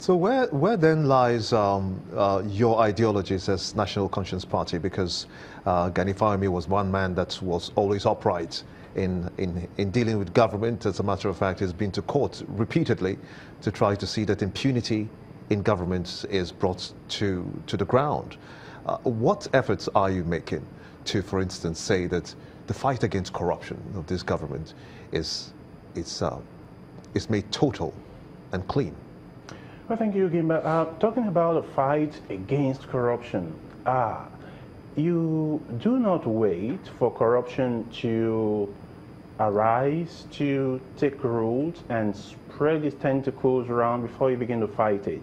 So where then lies your ideologies as National Conscience Party? Because Gani Fahimi was one man that was always upright in dealing with government. As a matter of fact, he's been to court repeatedly to try to see that impunity in government is brought to the ground. What efforts are you making to, for instance, say that the fight against corruption of this government is made total and clean? Well, thank you, Gimba. Talking about a fight against corruption, you do not wait for corruption to arise, to take root and spread its tentacles around before you begin to fight it.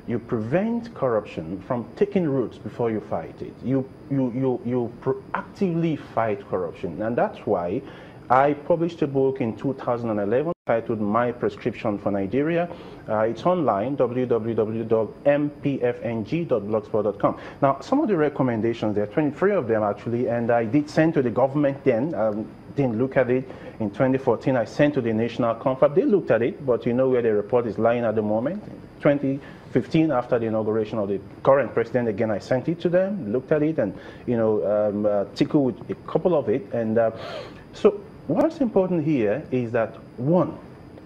You prevent corruption from taking roots before you fight it. You proactively fight corruption. And that's why I published a book in 2011 titled My Prescription for Nigeria. It's online, www.mpfng.blogspot.com. Now, some of the recommendations, there are 23 of them actually, and I did send to the government then. Didn't look at it. In 2014, I sent to the National Conference. They looked at it, but you know where the report is lying at the moment. 2015, after the inauguration of the current president, again, I sent it to them, looked at it, and, you know, tickled with a couple of it. And so what's important here is that, one,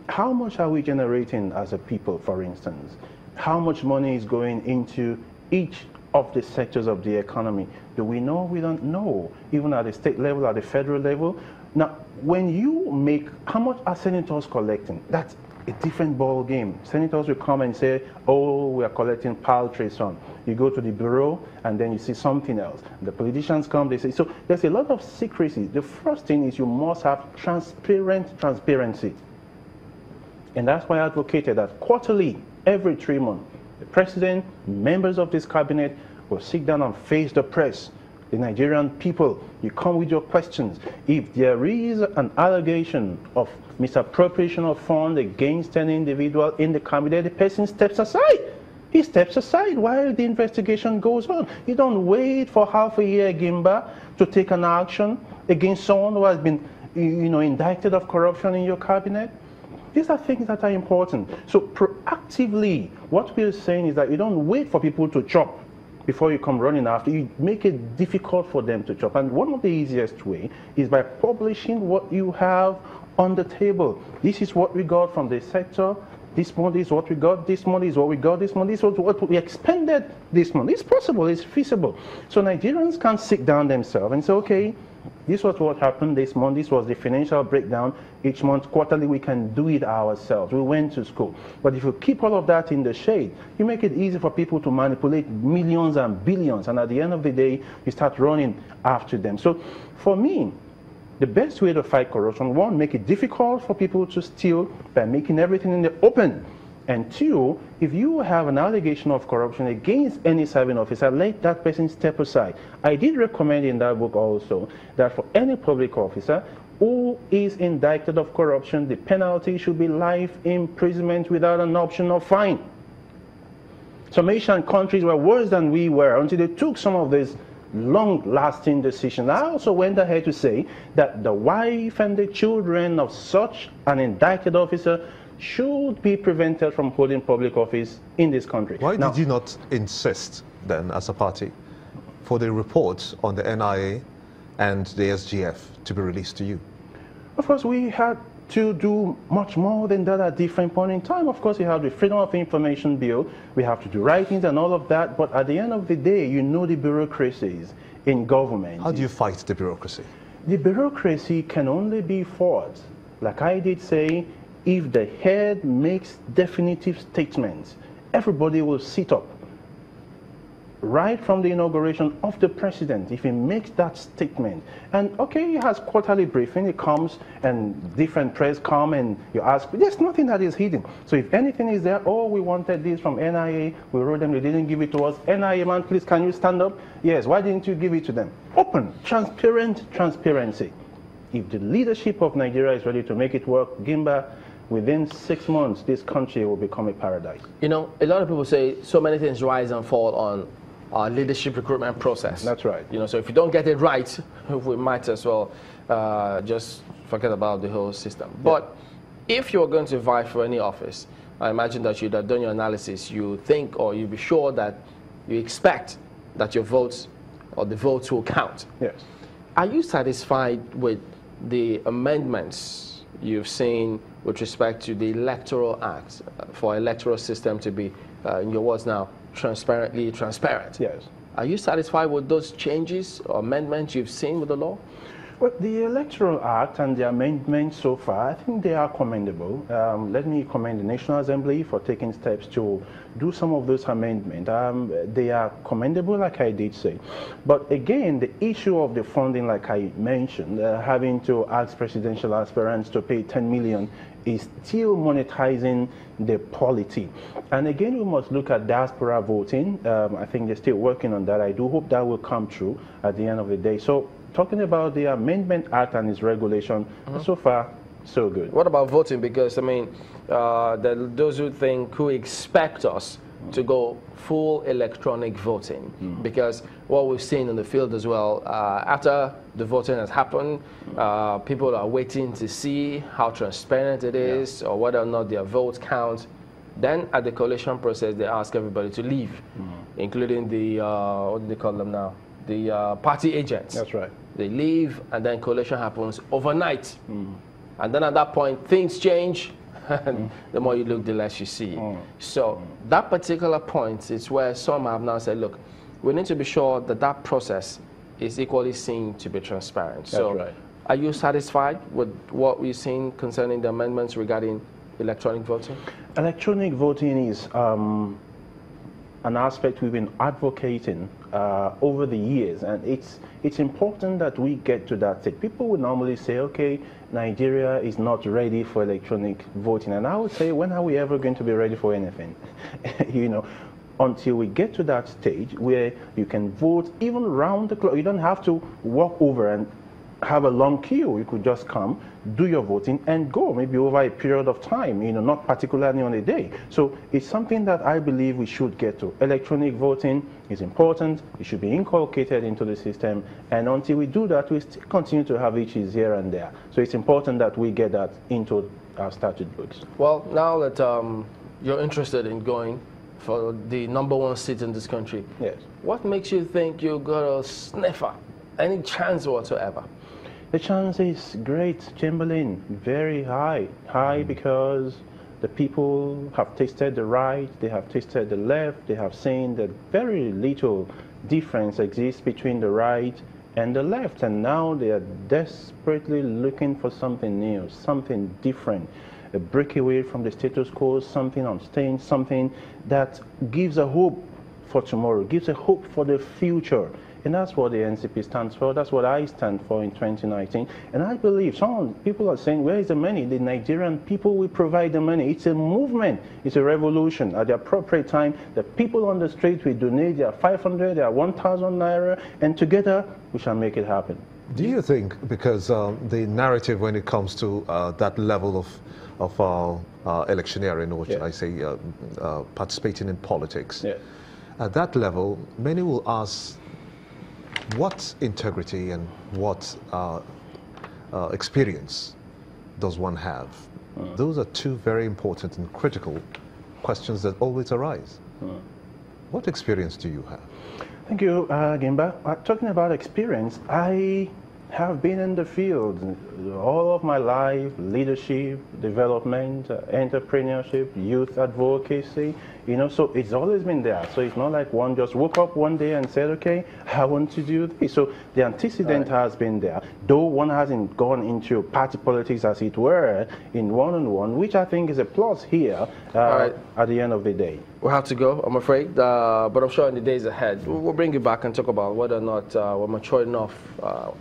how much are we generating as a people, for instance? How much money is going into each of the sectors of the economy? Do we know? We don't know. Even at the state level, at the federal level. Now, when you make, how much are senators collecting? That's a different ball game. Senators will come and say, oh, we are collecting paltry sum. You go to the bureau and then you see something else. The politicians come, they say, so there's a lot of secrecy. The first thing is you must have transparency. And that's why I advocated that quarterly, every 3 months, the president, members of this cabinet will sit down and face the press, the Nigerian people. You come with your questions. If there is an allegation of misappropriation of funds against an individual in the cabinet, the person steps aside. He steps aside while the investigation goes on. You don't wait for half a year, Gimba, to take an action against someone who has been, you know, indicted of corruption in your cabinet. These are things that are important. So proactively, what we're saying is that you don't wait for people to chop before you come running after. You make it difficult for them to chop. And one of the easiest way is by publishing what you have on the table. This is what we got from the sector. This month is what we got. This month is what we got. This month is what we expended this month. It's possible. It's feasible. So Nigerians can sit down themselves and say, okay, this was what happened this month. This was the financial breakdown. Each month, quarterly, we can do it ourselves. We went to school. But if you keep all of that in the shade, you make it easy for people to manipulate millions and billions. And at the end of the day, you start running after them. So for me, the best way to fight corruption, one, make it difficult for people to steal by making everything in the open. And two, if you have an allegation of corruption against any serving officer, let that person step aside. I did recommend in that book also that for any public officer who is indicted of corruption, the penalty should be life imprisonment without an option of fine. Some Asian countries were worse than we were until they took some of these long-lasting decisions. I also went ahead to say that the wife and the children of such an indicted officer should be prevented from holding public office in this country. Why did you not insist then, as a party, for the report on the NIA and the SGF to be released to you? Of course, we had to do much more than that at different points in time. Of course, we have the Freedom of Information Bill. We have to do writings and all of that. But at the end of the day, you know the bureaucracies in government. How do you fight the bureaucracy? The bureaucracy can only be fought, like I did say, if the head makes definitive statements. Everybody will sit up. Right from the inauguration of the president, if he makes that statement, and okay, he has quarterly briefing, he comes and different press come and you ask, there's nothing that is hidden. So if anything is there, oh, we wanted this from NIA, we wrote them, they didn't give it to us. NIA man, please, can you stand up? Yes, why didn't you give it to them? Open, transparent transparency. If the leadership of Nigeria is ready to make it work, Gimba, within 6 months, this country will become a paradise. You know, a lot of people say so many things rise and fall on our leadership recruitment process. That's right. You know, so if you don't get it right, we might as well just forget about the whole system. Yeah. But if you're going to vie for any office, I imagine that you'd have done your analysis. You think, or you'd be sure that you expect that your votes or the votes will count. Yes. Are you satisfied with the amendments you've seen with respect to the Electoral Act for electoral system to be, in your words now, transparently transparent? Yes. Are you satisfied with those changes or amendments you've seen with the law? Well, the Electoral Act and the amendments so far, I think they are commendable. Let me commend the National Assembly for taking steps to do some of those amendments. They are commendable, like I did say. But again, the issue of the funding, like I mentioned, having to ask presidential aspirants to pay 10 million is still monetizing the polity. And again, we must look at diaspora voting. I think they're still working on that. I do hope that will come true at the end of the day. So, talking about the Amendment Act and its regulation, so far, so good. What about voting? Because, I mean, those who expect us to go full electronic voting, because what we've seen in the field as well, after the voting has happened, people are waiting to see how transparent it is or whether or not their votes count. Then at the collation process, they ask everybody to leave, including the, what do they call them now? The party agents. That's right. They leave, and then collation happens overnight. And then at that point, things change. The more you look, the less you see. So that particular point is where some have now said, look, we need to be sure that that process is equally seen to be transparent. That's so right. Are you satisfied with what we've seen concerning the amendments regarding electronic voting? Electronic voting is an aspect we've been advocating over the years, and it's important that we get to that state. People would normally say, okay, Nigeria is not ready for electronic voting, and I would say, when are we ever going to be ready for anything? You know, until we get to that stage where you can vote even round the clock. You don't have to walk over and have a long queue. You could just come, do your voting, and go, maybe over a period of time, you know, not particularly on a day. So it's something that I believe we should get to. Electronic voting is important. It should be inculcated into the system. And until we do that, we still continue to have issues here and there. So it's important that we get that into our statute books. Well, now that you're interested in going for the #1 seat in this country, yes, what makes you think you're going to sniffer any chance whatsoever? The chance is great, Chamberlain, very high. High because the people have tasted the right, they have tasted the left, they have seen that very little difference exists between the right and the left, and now they are desperately looking for something new, something different, a breakaway from the status quo, something unstained, something that gives a hope for tomorrow, gives a hope for the future. And that's what the NCP stands for. That's what I stand for in 2019. And I believe some people are saying, where is the money? The Nigerian people will provide the money. It's a movement. It's a revolution. At the appropriate time, the people on the street will donate their 500, their 1,000 naira, and together we shall make it happen. Do you think, because the narrative when it comes to that level of electioneering, or should I say participating in politics, at that level, many will ask, what integrity and what experience does one have? Those are two very important and critical questions that always arise. What experience do you have? Thank you, Gimba. Talking about experience, I have been in the field all of my life: leadership, development, entrepreneurship, youth advocacy, you know, so it's always been there. So it's not like one just woke up one day and said, okay, I want to do this. So the antecedent has been there, though one hasn't gone into party politics, as it were, in one-on-one, which I think is a plus here at the end of the day. We'll have to go, I'm afraid, but I'm sure in the days ahead, we'll bring you back and talk about whether or not we're mature enough,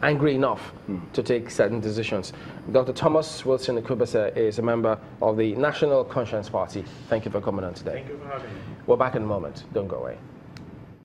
angry enough to take certain decisions. Dr. Thomas Wilson Ikubese is a member of the National Conscience Party. Thank you for coming on today. Thank you for having me. We're back in a moment. Don't go away.